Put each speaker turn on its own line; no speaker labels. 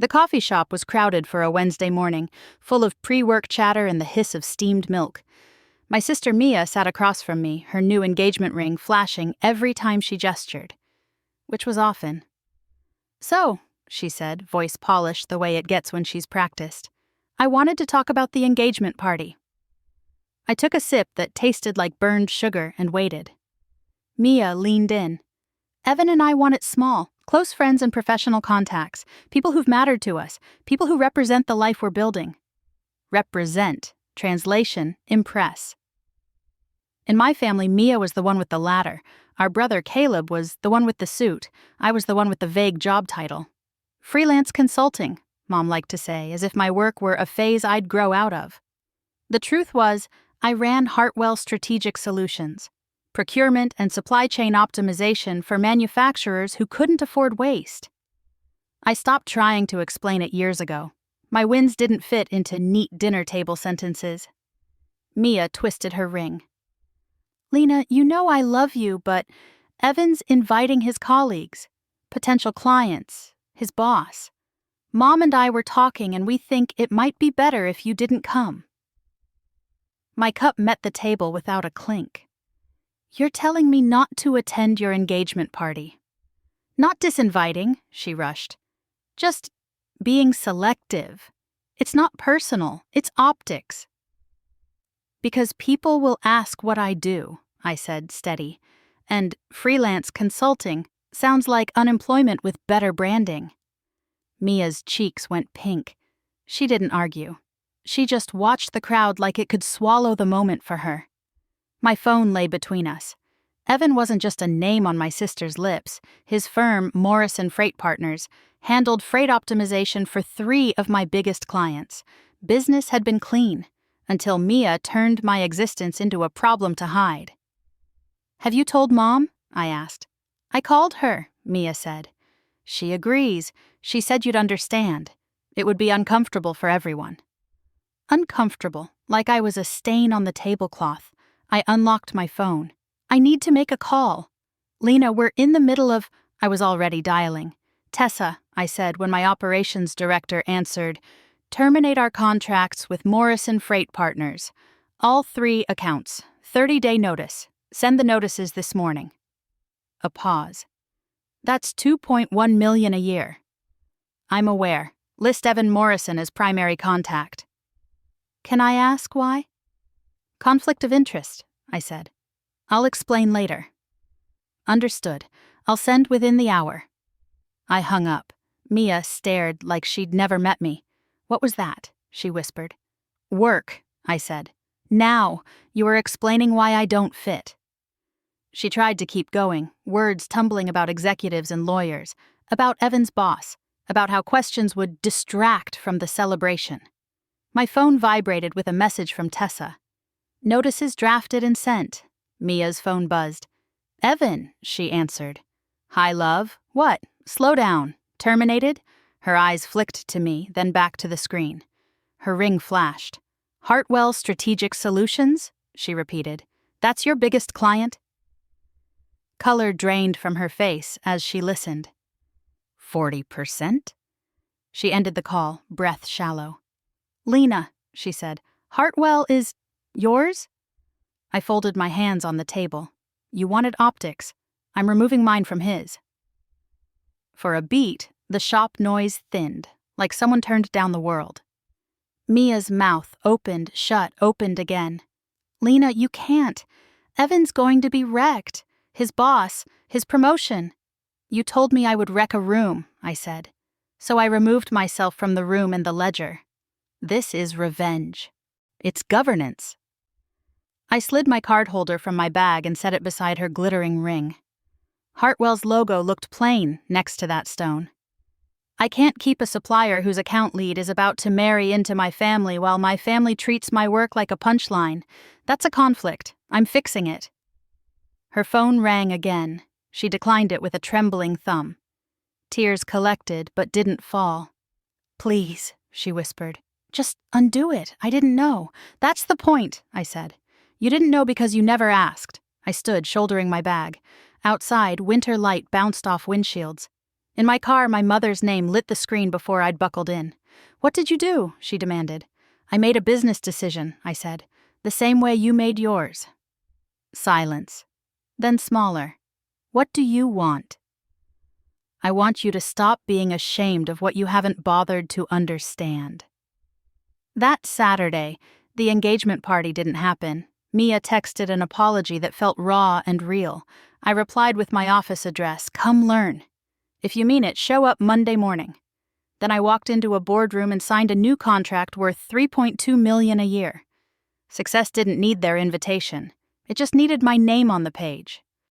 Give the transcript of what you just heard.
The coffee shop was crowded for a Wednesday morning, full of pre-work chatter and the hiss of steamed milk. My sister Mia sat across from me, her new engagement ring flashing every time she gestured, which was often. "So," she said, voice polished the way it gets when she's practiced, "I wanted to talk about the engagement party." I took a sip that tasted like burned sugar and waited. Mia leaned in. "Evan and I want it small, close friends and professional contacts, people who've mattered to us, people who represent the life we're building." Represent, translation, impress. In my family, Mia was the one with the latter. Our brother Caleb was the one with the suit. I was the one with the vague job title. Freelance consulting, Mom liked to say, as if my work were a phase I'd grow out of. The truth was, I ran Hartwell Strategic Solutions, procurement and supply chain optimization for manufacturers who couldn't afford waste. I stopped trying to explain it years ago. My wins didn't fit into neat dinner table sentences. Mia twisted her ring. "Lena, you know I love you, but Evan's inviting his colleagues, potential clients, his boss. Mom and I were talking and we think it might be better if you didn't come." My cup met the table without a clink. "You're telling me not to attend your engagement party." "Not disinviting," she rushed. "Just being selective. It's not personal, it's optics." "Because people will ask what I do," I said, steady. "And freelance consulting sounds like unemployment with better branding." Mia's cheeks went pink. She didn't argue. She just watched the crowd like it could swallow the moment for her. My phone lay between us. Evan wasn't just a name on my sister's lips. His firm, Morrison Freight Partners, handled freight optimization for 3 of my biggest clients. Business had been clean, until Mia turned my existence into a problem to hide. "Have you told Mom?" I asked. "I called her," Mia said. "She agrees. She said you'd understand. It would be uncomfortable for everyone." Uncomfortable, like I was a stain on the tablecloth. I unlocked my phone. "I need to make a call." "Lena, we're in the middle of—" I was already dialing. "Tessa," I said when my operations director answered, "terminate our contracts with Morrison Freight Partners. All 3 accounts. 30-day notice. Send the notices this morning." A pause. "That's $2.1 million a year." "I'm aware. List Evan Morrison as primary contact." "Can I ask why?" "Conflict of interest," I said. "I'll explain later." "Understood. I'll send within the hour." I hung up. Mia stared like she'd never met me. "What was that?" she whispered. "Work," I said. "Now, you are explaining why I don't fit." She tried to keep going, words tumbling about executives and lawyers, about Evan's boss, about how questions would distract from the celebration. My phone vibrated with a message from Tessa. "Notices drafted and sent." Mia's phone buzzed. "Evan," she answered. "Hi, love. What? Slow down. Terminated?" Her eyes flicked to me, then back to the screen. Her ring flashed. "Hartwell Strategic Solutions?" she repeated. "That's your biggest client?" Color drained from her face as she listened. 40%? She ended the call, breath shallow. "Lena," she said, "Hartwell is yours?" I folded my hands on the table. "You wanted optics. I'm removing mine from his." For a beat, the shop noise thinned, like someone turned down the world. Mia's mouth opened, shut, opened again. "Lena, you can't. Evan's going to be wrecked. His boss, his promotion." "You told me I would wreck a room," I said. "So I removed myself from the room and the ledger. This is revenge. It's governance." I slid my card holder from my bag and set it beside her glittering ring. Hartwell's logo looked plain next to that stone. "I can't keep a supplier whose account lead is about to marry into my family while my family treats my work like a punchline. That's a conflict. I'm fixing it." Her phone rang again. She declined it with a trembling thumb. Tears collected but didn't fall. "Please," she whispered. "Just undo it. I didn't know." "That's the point," I said. "You didn't know because you never asked." I stood, shouldering my bag. Outside, winter light bounced off windshields. In my car, my mother's name lit the screen before I'd buckled in. "What did you do?" she demanded. "I made a business decision," I said. "The same way you made yours." Silence. Then smaller. "What do you want?" "I want you to stop being ashamed of what you haven't bothered to understand." That Saturday, the engagement party didn't happen. Mia texted an apology that felt raw and real. I replied with my office address, "Come learn. If you mean it, show up Monday morning." Then I walked into a boardroom and signed a new contract worth $3.2 million a year. Success didn't need their invitation. It just needed my name on the page.